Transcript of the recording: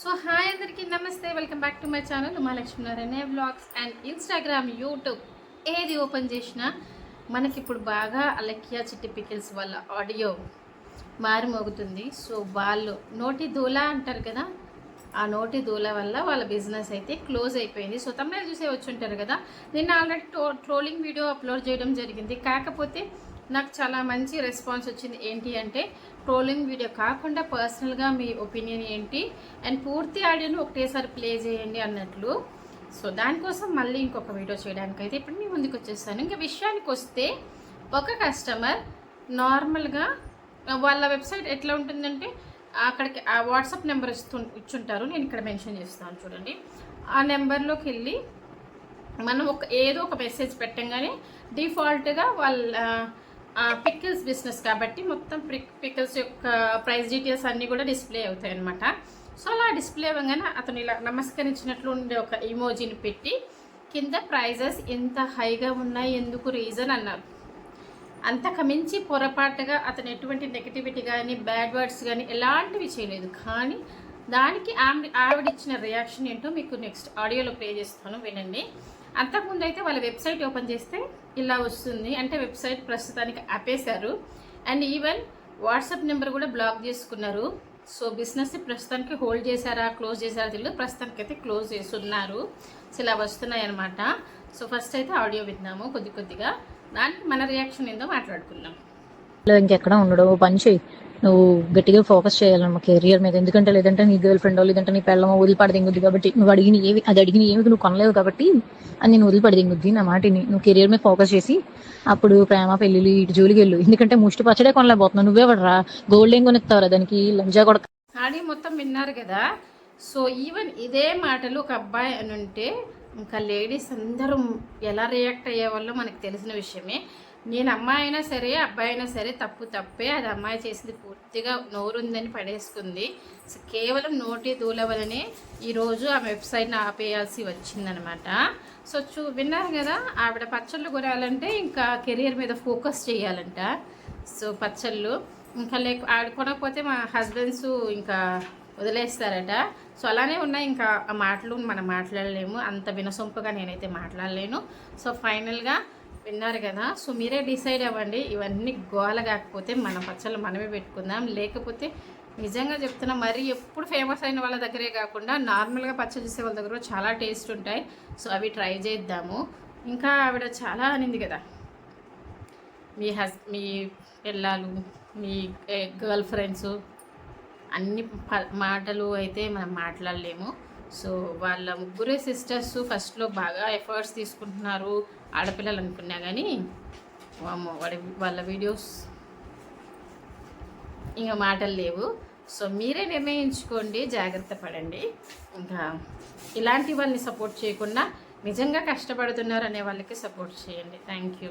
So hi అందరికీ నమస్తే, welcome back to my channel Umalakshmi Narayana vlogs and Instagram, YouTube ఏది open చేసినా మనకి ఇప్పుడు బాగా అలక్య చిట్టి పికిల్స్ వాళ్ళ ఆడియో మారుమోగుతుంది. సో వాళ్ళు నోటి దూల అంటారు కదా, ఆ నోటి దూల వల్ల వాళ్ళ బిజినెస్ అయితే క్లోజ్ అయిపోయింది. సో తమిళ చూసే వచ్చి ఉంటారు కదా, నిన్న ఆల్రెడీ ట్రోలింగ్ వీడియో అప్లోడ్ చేయడం జరిగింది. కాకపోతే నాకు చాలా మంచి రెస్పాన్స్ వచ్చింది. ఏంటి అంటే ట్రోలింగ్ వీడియో కాకుండా పర్సనల్గా మీ ఒపీనియన్ ఏంటి అండ్ పూర్తి ఆడియోను ఒకటేసారి ప్లే చేయండి అన్నట్లు. సో దానికోసం మళ్ళీ ఇంకొక వీడియో చేయడానికి అయితే ఇప్పుడు నేను ముందుకు వచ్చేస్తాను. ఇంకా విషయానికి వస్తే, ఒక కస్టమర్ నార్మల్గా వాళ్ళ వెబ్సైట్ ఎట్లా ఉంటుందంటే అక్కడికి ఆ వాట్సాప్ నెంబర్ ఇచ్చుంటారు. నేను ఇక్కడ మెన్షన్ చేస్తాను చూడండి. ఆ నెంబర్లోకి వెళ్ళి మనం ఏదో ఒక మెసేజ్ పెట్టంగానే డిఫాల్ట్గా వాళ్ళ పికిల్స్ బిజినెస్ కాబట్టి మొత్తం పికిల్స్ యొక్క ప్రైస్ డీటెయిల్స్ అన్నీ కూడా డిస్ప్లే అవుతాయి అన్నమాట. సో అలా డిస్ప్లే అవ్వగానే అతను ఇలా నమస్కరించినట్లు ఉండే ఒక ఇమోజీని పెట్టి కింద ప్రైజెస్ ఎంత హైగా ఉన్నాయి, ఎందుకు రీజన్ అన్నారు. అంతకు మించి పొరపాటుగా అతను ఎటువంటి నెగిటివిటీ కానీ బ్యాడ్ వర్డ్స్ కానీ ఎలాంటివి చేయలేదు. కానీ దానికి ఆవిడిచ్చిన రియాక్షన్ ఏంటో మీకు నెక్స్ట్ ఆడియోలో ప్లే చేస్తాను, వినండి. అంతకుముందు అయితే వాళ్ళ వెబ్సైట్ ఓపెన్ చేస్తే ఇలా వస్తుంది, అంటే వెబ్సైట్ ప్రస్తుతానికి ఆపేశారు అండ్ ఈవెన్ వాట్సాప్ నెంబర్ కూడా బ్లాక్ చేసుకున్నారు. సో బిజినెస్ ప్రస్తుతానికి హోల్డ్ చేశారా క్లోజ్ చేశారా తెలియదు, ప్రస్తుతానికి అయితే క్లోజ్ చేస్తున్నారు. సో ఇలా వస్తున్నాయి అనమాట. సో ఫస్ట్ అయితే ఆడియో విన్నాము కొద్దిగా, దానికి మన రియాక్షన్ ఏందో మాట్లాడుకుందాం. ఇంకెక్కడ ఉండడం పని చేయి, నువ్వు గట్టిగా ఫోకస్ చేయాలన్నమా కెరియర్ మీద. ఎందుకంటే లేదంటే నీ గర్ల్ ఫ్రెండ్ లేదంటే నీ పెళ్ళమో వదిలిపడదింగుద్ది. కాబట్టి నువ్వు అడిగిన ఏమి నువ్వు కొనలేవు కాబట్టి అది నేను వదిలిపడదింగుద్ది. నా మాటిని నువ్వు కెరియర్ మీద ఫోకస్ చేసి అప్పుడు ప్రేమ పెళ్లి ఇటు జోలికి వెళ్ళు. ఎందుకంటే ముష్టి పచ్చడే కొనలేకపోతున్నావు, నువ్వే పడరా గోల్డ్ ఏం కొనిస్తావురా దానికి లంజా కూడా. ఆడి మొత్తం విన్నారు కదా. సో ఈవెన్ ఇదే మాటలు ఒక అబ్బాయి అని ఉంటే ఇంకా లేడీస్ అందరూ ఎలా రియాక్ట్ అయ్యే వాళ్ళో మనకు తెలిసిన విషయమే. నేను అమ్మాయి అయినా సరే అబ్బాయి అయినా సరే తప్పే, అది అమ్మాయి చేసింది పూర్తిగా నోరుందని పడేసుకుంది. సో కేవలం నోటి దూల వలనే ఈరోజు ఆ వెబ్సైట్ని ఆపేయాల్సి వచ్చిందనమాట. సో విన్నారు కదా, ఆవిడ పచ్చళ్ళు కొనాలంటే ఇంకా కెరియర్ మీద ఫోకస్ చేయాలంట. సో పచ్చళ్ళు ఇంకా ఆవిడ కొనకపోతే మా హస్బెండ్స్ ఇంకా వదిలేస్తారట. సో అలానే ఉన్నాయి. ఇంకా ఆ మాటలు మనం మాట్లాడలేము, అంత వినసొంపుగా నేనైతే మాట్లాడలేను. సో ఫైనల్గా విన్నారు కదా. సో మీరే డిసైడ్ అవ్వండి. ఇవన్నీ గోల కాకపోతే మన పచ్చళ్ళు మనమే పెట్టుకుందాం. లేకపోతే నిజంగా చెప్తున్నా, మరి ఎప్పుడు ఫేమస్ అయిన వాళ్ళ దగ్గరే కాకుండా నార్మల్గా పచ్చళ్ళు చేసే వాళ్ళ దగ్గర చాలా టేస్ట్ ఉంటాయి. సో అవి ట్రై చేద్దాము. ఇంకా ఆవిడ చాలా అనింది కదా, మీ పిల్లలు, మీ గర్ల్ ఫ్రెండ్స్ అన్ని మాటలు అయితే మనం మాట్లాడలేము. సో వాళ్ళ ముగ్గురే సిస్టర్స్ ఫస్ట్లో బాగా ఎఫర్ట్స్ తీసుకుంటున్నారు, ఆడపిల్లలు అనుకున్నా కానీ వాళ్ళ వీడియోస్ ఇంకా మాటలు లేవు. సో మీరే నిర్ణయించుకోండి, జాగ్రత్త పడండి. ఇంకా ఇలాంటి వాళ్ళని సపోర్ట్ చేయకుండా నిజంగా కష్టపడుతున్నారు అనే వాళ్ళకి సపోర్ట్ చేయండి. Thank you.